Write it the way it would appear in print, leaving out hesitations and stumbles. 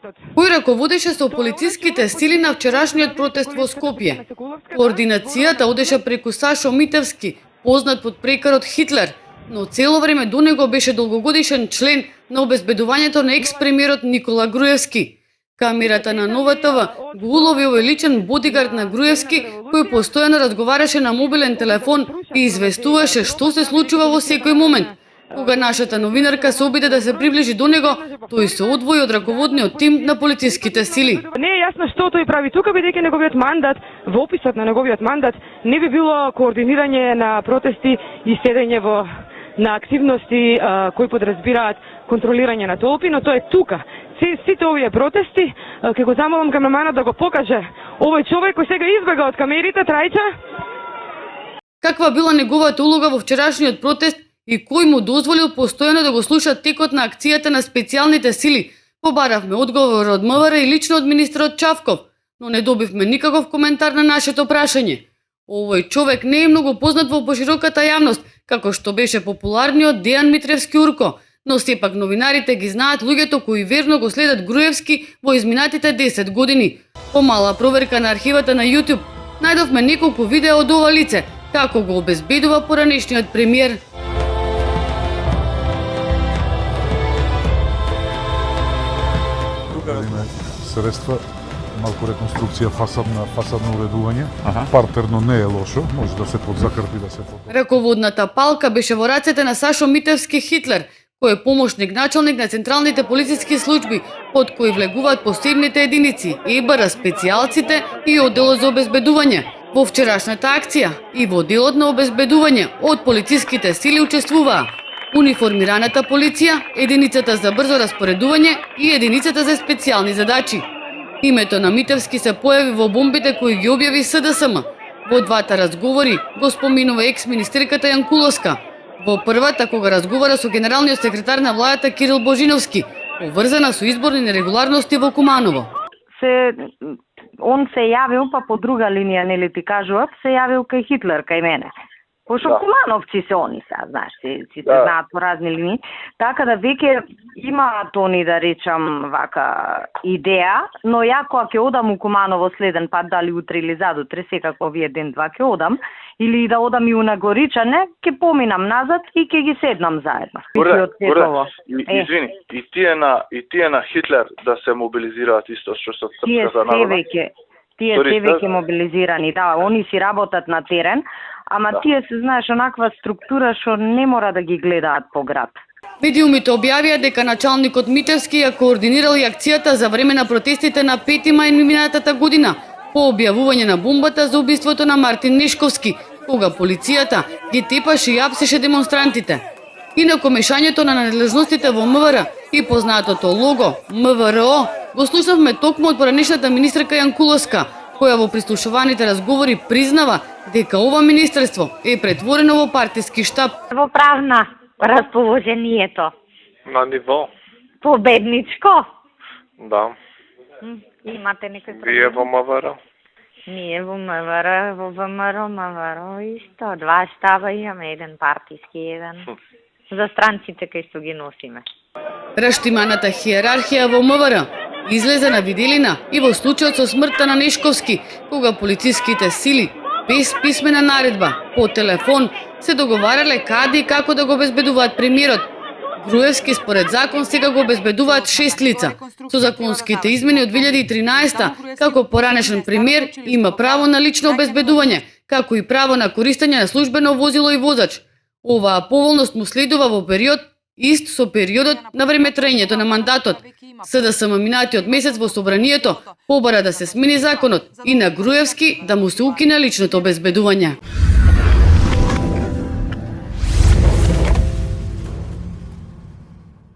Кој раководеше со полициските сили на вчерашниот протест во Скопје? Координацијата одеше преку Сашо Митевски, познат под прекарот Хитлер, но цело време до него беше долгогодишен член на обезбедувањето на екс-премиерот Никола Груевски. Камерата на Нова ТВ го улови овој личен бодигард на Груевски, кој постојано разговараше на мобилен телефон и известуваше што се случува во секој момент. Кога нашата новинарка се обиде да се приближи до него, тој се одвои од раководниот тим на полициските сили. Не е јасно што тој прави тука, бидејќи неговиот мандат, во описот на неговиот мандат, не би било координирање на протести и седење на активности кои подразбираат контролирање на толпи, но тој е тука. Сите овие протести, ќе го замолам камераманот да го покаже овој човек кој сега избега од камерите, Трајча. Каква била неговата улога во вчерашниот протест и кој му дозволил постојано да го слуша текот на акцијата на специјалните сили? Побаравме одговор од МВР и лично од министерот Чавков, но не добивме никаков коментар на нашето прашање. Овој човек не е многу познат во пошироката јавност, како што беше популарниот Дејан Митревски Урко, но сепак новинарите ги знаат луѓето кои верно го следат Груевски во изминатите 10 години. По мала проверка на архивата на YouTube, најдовме неколку видеа од ова лице, како го обезбедува поранешниот премиер. Средства, малку реконструкција, фасадно уредување. Партерно не е лошо, може да се подзакрпи, да се подобри. Раководната палка беше во рацете на Сашо Митевски Хитлер, кој е помошник началник на централните полициски служби, под кои влегуваат посебните единици, ЕБР, специјалците и одделот за обезбедување. Во вчерашната акција и во делот на обезбедување од полициските сили учествуваа униформираната полиција, единицата за брзо распоредување и единицата за специјални задачи. Името на Митевски се појави во бомбите кои ги објави СДСМ. Во двата разговори го споминува екс-министерката Јанкуловска. Во првата, кога разговара со генералниот секретар на владата Кирил Божиновски, поврзана со изборни нерегуларности во Куманово. Он се јавил, па по друга линија, нели ти кажував, се јавил кај Хитлер, кај мене. Пошто кумановци се они са, знаеш, се знаат по разни линии. Така да веќе имаат они, да речам, вака идеја, но ја кога ќе одам у Куманово следен пат, дали утре или задутре, секако овие ден-два ќе одам, или да одам и у Нагоричане, ќе поминам назад и ќе ги седнам заедно. Извини, и тие на Хитлер да се мобилизираат исто што Српската народна? Тие се веќе мобилизирани, да, они си работат на терен, ама тие се, знаеш, онаква структура што не мора да ги гледаат по град. Медиумите објавија дека началникот Митевски ја координирал и акцијата за време на протестите на 5 мај минатата година, по објавување на бомбата за убиството на Мартин Нешковски, кога полицијата ги тепаше и апсеше демонстрантите. Инаку мешањето на надлежностите во МВР и познатото лого МВР го слушнавме токму од поранешната министерка Јанкуловска, која во прислушуваните разговори признава дека ова министерство е претворено во партиски штаб. Во правна расположението. На ниво? Победничко? Да. Имате некој проблем? Вие во МВР? Ние во МВР, во ВМРО исто. Два штаба имаме, еден партиски, еден за странците кај што ги носиме. Раштиманата хиерархија во МВР излезе на виделина и во случајот со смртта на Нешковски, кога полициските сили без писмена наредба по телефон се договарале каде и како да го обезбедуваат премиерот. Груевски според закон сега го обезбедуваат 6 лица. Со законските измени од 2013 како поранешен премиер има право на лично обезбедување, како и право на користење на службено возило и возач. Оваа поволност му следува во период ист со периодот на времетраењето на мандатот. СДСМ минатиот месец во собранието побара да се смени законот и на Груевски да му се укине личното обезбедување.